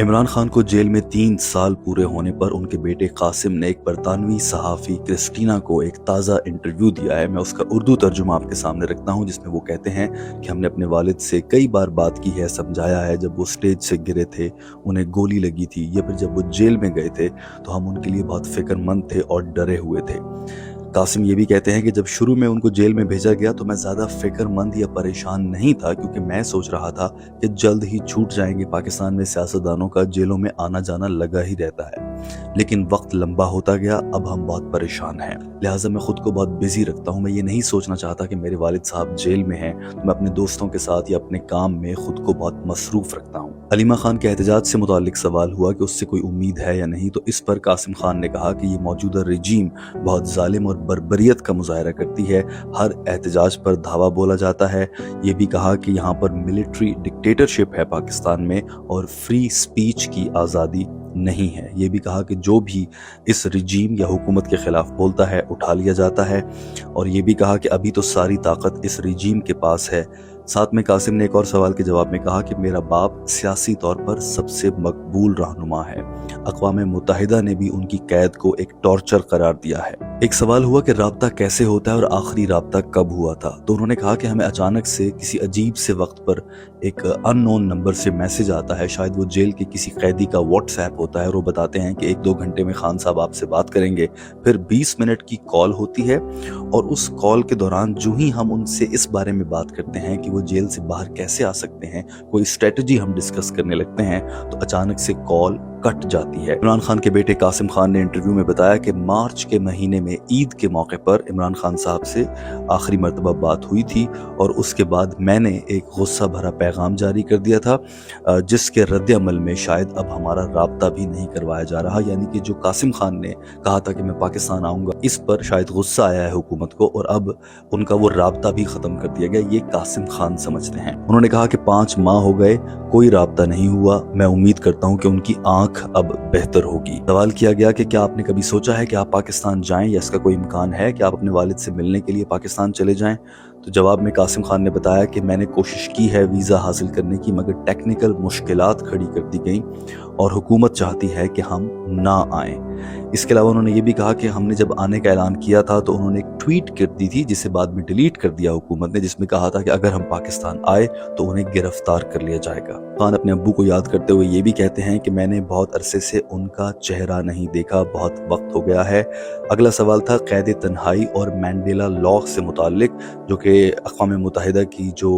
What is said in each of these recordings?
इमरान खान को जेल में 3 साल पूरे होने पर उनके बेटे कासिम ने एक बरतानवी सहाफ़ी क्रिस्टीना को एक ताज़ा इंटरव्यू दिया है। मैं उसका उर्दू तर्जुमा आपके सामने रखता हूं, जिसमें वो कहते हैं कि हमने अपने वालिद से कई बार बात की है, समझाया है। जब वो स्टेज से गिरे थे, उन्हें गोली लगी थी, या फिर जब वो जेल में गए थे तो हम उनके लिए बहुत फिक्रमंद थे और डरे हुए थे। कासिम ये भी कहते हैं कि जब शुरू में उनको जेल में भेजा गया तो मैं ज़्यादा फिक्रमंद या परेशान नहीं था, क्योंकि मैं सोच रहा था कि जल्द ही छूट जाएंगे। पाकिस्तान में सियासतदानों का जेलों में आना जाना लगा ही रहता है, लेकिन वक्त लंबा होता गया, अब हम बहुत परेशान हैं। लिहाजा मैं खुद को बहुत बिजी रखता हूँ। मैं ये नहीं सोचना चाहता कि मेरे वालिद साहब जेल में हैं, तो मैं अपने दोस्तों के साथ या अपने काम में खुद को बहुत मसरूफ रखता हूँ। हलीमा खान के एहतजाज से मुतालिक सवाल हुआ कि उससे कोई उम्मीद है या नहीं, तो इस पर कासिम खान ने कहा कि ये मौजूदा रजीम बहुत जालिम और बर्बरियत का मुजाहरा करती है। हर एहतजाज पर धावा बोला जाता है। ये भी कहा कि यहाँ पर मिलिट्री डिक्टेटरशिप है पाकिस्तान में और फ्री स्पीच की आज़ादी नहीं है। ये भी कहा कि जो भी इस रजीम या हुकूमत के खिलाफ बोलता है उठा लिया जाता है, और ये भी कहा कि अभी तो सारी ताकत इस रजीम के पास है। साथ में कासिम ने एक और सवाल के जवाब में कहा कि मेरा बाप सियासी तौर पर सबसे मकबूल रहनुमा है। अक़वाम मुत्तहिदा ने भी उनकी कैद को एक टॉर्चर करार दिया है। एक सवाल हुआ कि राब्ता कैसे होता है और आखिरी राब्ता कब हुआ था, तो उन्होंने कहा कि हमें अचानक से किसी अजीब से वक्त पर एक अननोन नंबर से मैसेज आता है। शायद वो जेल के किसी कैदी का व्हाट्सएप होता है और वो बताते हैं कि 1-2 घंटे में खान साहब आपसे बात करेंगे। फिर 20 मिनट की कॉल होती है, और उस कॉल के दौरान जो ही हम उनसे इस बारे में बात करते हैं कि वो जेल से बाहर कैसे आ सकते हैं, कोई स्ट्रेटजी हम डिस्कस करने लगते हैं, तो अचानक से कॉल कट जाती है। इमरान खान के बेटे कासिम खान ने इंटरव्यू में बताया कि मार्च के महीने में ईद के मौके पर इमरान खान साहब से आखिरी मर्तबा बात हुई थी, और उसके बाद मैंने एक गुस्सा भरा पैगाम जारी कर दिया था, जिसके रद्द अमल में शायद अब हमारा राब्ता भी नहीं करवाया जा रहा। यानी कि जो कासिम खान ने कहा था कि मैं पाकिस्तान आऊँगा, इस पर शायद गुस्सा आया है हुकूमत को, और अब उनका वो राब्ता भी ख़त्म कर दिया गया। ये कासिम खान समझते हैं। उन्होंने कहा कि 5 माह हो गए, कोई राब्ता नहीं हुआ। मैं उम्मीद करता हूँ कि उनकी आँख अब बेहतर होगी। सवाल किया गया कि क्या आपने कभी सोचा है कि आप पाकिस्तान जाएं, या इसका कोई इम्कान है कि आप अपने वालिद से मिलने के लिए पाकिस्तान चले जाएं, तो जवाब में कासिम खान ने बताया कि मैंने कोशिश की है वीज़ा हासिल करने की, मगर टेक्निकल मुश्किलात खड़ी कर दी गई और हुकूमत चाहती है कि हम ना आएँ। इसके अलावा उन्होंने ये भी कहा कि हमने जब आने का ऐलान किया था तो उन्होंने एक ट्वीट कर दी थी, जिसे बाद में डिलीट कर दिया हुकूमत ने, जिसमें कहा था कि अगर हम पाकिस्तान आए तो उन्हें गिरफ्तार कर लिया जाएगा। खान अपने अब्बू को याद करते हुए ये भी कहते हैं कि मैंने बहुत अरसे से उनका चेहरा नहीं देखा, बहुत वक्त हो गया है। अगला सवाल था कैद तन्हाई और मैंडेला लॉ से मुताल्लिक, जो कि अक़वाम मुत्तहिदा की जो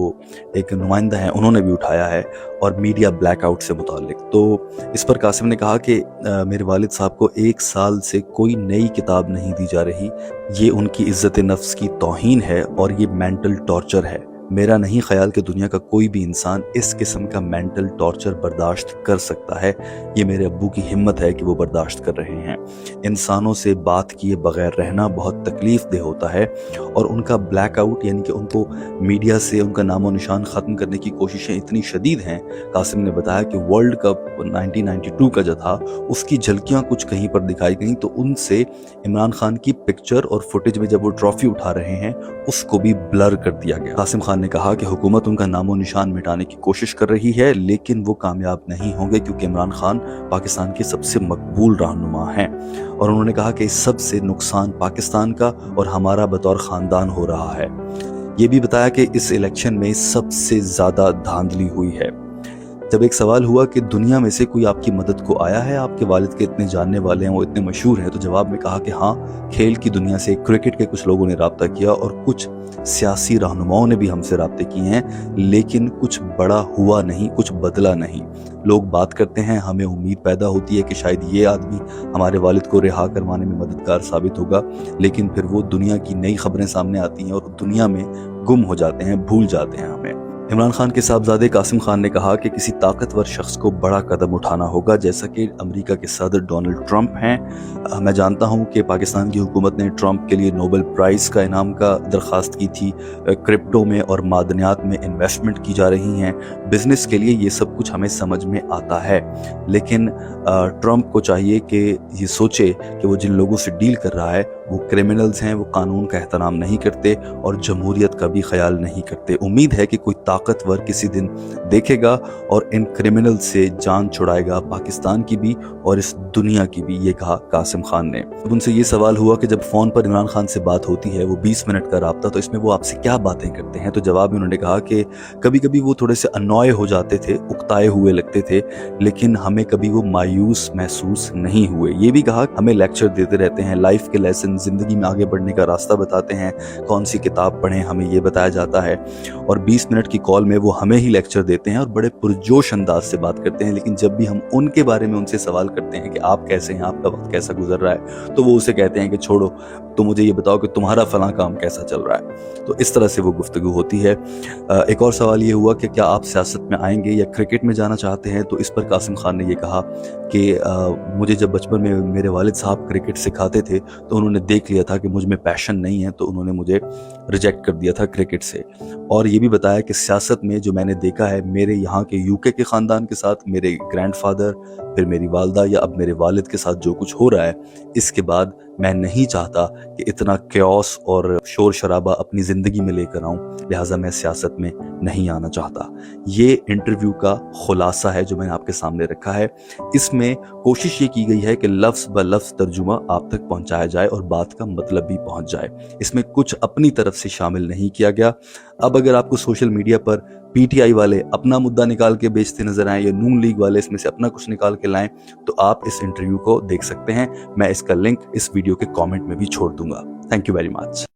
एक नुमाइंदा है उन्होंने भी उठाया है, और मीडिया ब्लैकआउट से मुताल्लिक। तो इस पर कासिम ने कहा कि मेरे वालिद साहब को 1 साल से कोई नई किताब नहीं दी जा रही। ये उनकी इज्जत नफ्स की तौहीन है और ये मेंटल टॉर्चर है। मेरा नहीं ख्याल कि दुनिया का कोई भी इंसान इस किस्म का मेंटल टॉर्चर बर्दाश्त कर सकता है। ये मेरे अब्बू की हिम्मत है कि वो बर्दाश्त कर रहे हैं। इंसानों से बात किए बगैर रहना बहुत तकलीफ दे होता है, और उनका ब्लैकआउट यानी कि उनको मीडिया से उनका नामो निशान ख़त्म करने की कोशिशें इतनी शदीद हैं। कासिम ने बताया कि वर्ल्ड कप 1992 का जो था उसकी झलकियाँ कुछ कहीं पर दिखाई गई, तो उनसे इमरान खान की पिक्चर और फुटेज में जब वो ट्रॉफी उठा रहे हैं उसको भी ब्लर कर दिया गया। कासिम खान ने कहा कि हुकूमत उनका नामो निशान मिटाने की कोशिश कर रही है, लेकिन वो कामयाब नहीं होंगे, क्योंकि इमरान खान पाकिस्तान के सबसे मकबूल रहनुमा हैं। और उन्होंने कहा कि इस सब से नुकसान पाकिस्तान का और हमारा बतौर ख़ानदान हो रहा है। ये भी बताया कि इस इलेक्शन में सबसे ज़्यादा धांधली हुई है। जब एक सवाल हुआ कि दुनिया में से कोई आपकी मदद को आया है, आपके वालिद के इतने जानने वाले हैं, वो इतने मशहूर हैं, तो जवाब में कहा कि हाँ, खेल की दुनिया से, क्रिकेट के कुछ लोगों ने राब्ता किया और कुछ सियासी रहनुमाओं ने भी हमसे राब्ते किए हैं, लेकिन कुछ बड़ा हुआ नहीं, कुछ बदला नहीं। लोग बात करते हैं, हमें उम्मीद पैदा होती है कि शायद ये आदमी हमारे वालिद को रिहा करवाने में मददगार साबित होगा, लेकिन फिर वो दुनिया की नई खबरें सामने आती हैं और दुनिया में गुम हो जाते हैं, भूल जाते हैं हमें। इमरान खान के साहबजादे कासिम खान ने कहा कि किसी ताकतवर शख्स को बड़ा कदम उठाना होगा, जैसा कि अमेरिका के सदर डोनाल्ड ट्रंप हैं। मैं जानता हूं कि पाकिस्तान की हुकूमत ने ट्रंप के लिए नोबेल प्राइज़ का इनाम का दरख्वास्त की थी। क्रिप्टो में और मादनियात में इन्वेस्टमेंट की जा रही हैं। बिजनेस के लिए ये सब कुछ हमें समझ में आता है, लेकिन ट्रंप को चाहिए कि ये सोचे कि वो जिन लोगों से डील कर रहा है वो क्रिमिनल्स हैं, वो कानून का एहतराम नहीं करते और जमहूरियत का भी ख्याल नहीं करते। उम्मीद है कि कोई ताकतवर किसी दिन देखेगा और इन क्रिमिनल से जान छुड़ाएगा, पाकिस्तान की भी और इस दुनिया की भी, ये कहा कासिम खान ने। अब उनसे ये सवाल हुआ कि जब फ़ोन पर इमरान खान से बात होती है, वो 20 मिनट का राब्ता, तो इसमें वो आपसे क्या बातें करते हैं? तो जवाब में उन्होंने कहा कि कभी कभी वो थोड़े से अनॉय हो जाते थे, उकताए हुए लगते थे, लेकिन हमें कभी वो मायूस महसूस नहीं हुए। ये भी कहा हमें लेक्चर देते रहते हैं, लाइफ के लेसन, ज़िंदगी में आगे बढ़ने का रास्ता बताते हैं, कौन सी किताब पढ़ें हमें ये बताया जाता है। और 20 मिनट की कॉल में वो हमें ही लेक्चर देते हैं और बड़े पुरजोश अंदाज से बात करते हैं, लेकिन जब भी हम उनके बारे में उनसे सवाल करते हैं कि आप कैसे हैं, आपका वक्त कैसा गुजर रहा है, तो वो उसे कहते हैं कि छोड़ो, तो मुझे ये बताओ कि तुम्हारा फलां काम कैसा चल रहा है। तो इस तरह से वो गुफ्तगू होती है। एक और सवाल ये हुआ कि क्या आप सियासत में आएंगे या क्रिकेट में जाना चाहते हैं? तो इस पर कासिम खान ने ये कहा कि मुझे जब बचपन में मेरे वालिद साहब क्रिकेट सिखाते थे तो उन्होंने देख लिया था कि मुझ में पैशन नहीं है, तो उन्होंने मुझे रिजेक्ट कर दिया था क्रिकेट से। और ये भी बताया कि सियासत में जो मैंने देखा है मेरे यहाँ के यूके के ख़ानदान के साथ, मेरे ग्रैंडफादर, फिर मेरी वालदा या अब मेरे वालिद के साथ जो कुछ हो रहा है, इसके बाद मैं नहीं चाहता कि इतना क्योस और शोर शराबा अपनी ज़िंदगी में लेकर आऊँ, लिहाजा मैं सियासत में नहीं आना चाहता। ये इंटरव्यू का खुलासा है जो मैंने आपके सामने रखा है। इसमें कोशिश ये की गई है कि लफ्ज़ ब लफ्ज़ तर्जुमा आप तक पहुँचाया जाए और बात का मतलब भी पहुँच जाए। इसमें कुछ अपनी तरफ से शामिल नहीं किया गया। अब अगर आपको सोशल मीडिया पर पीटीआई वाले अपना मुद्दा निकाल के बेचते नजर आए या नून लीग वाले इसमें से अपना कुछ निकाल के लाएं, तो आप इस इंटरव्यू को देख सकते हैं। मैं इसका लिंक इस वीडियो के कमेंट में भी छोड़ दूंगा। Thank you very much.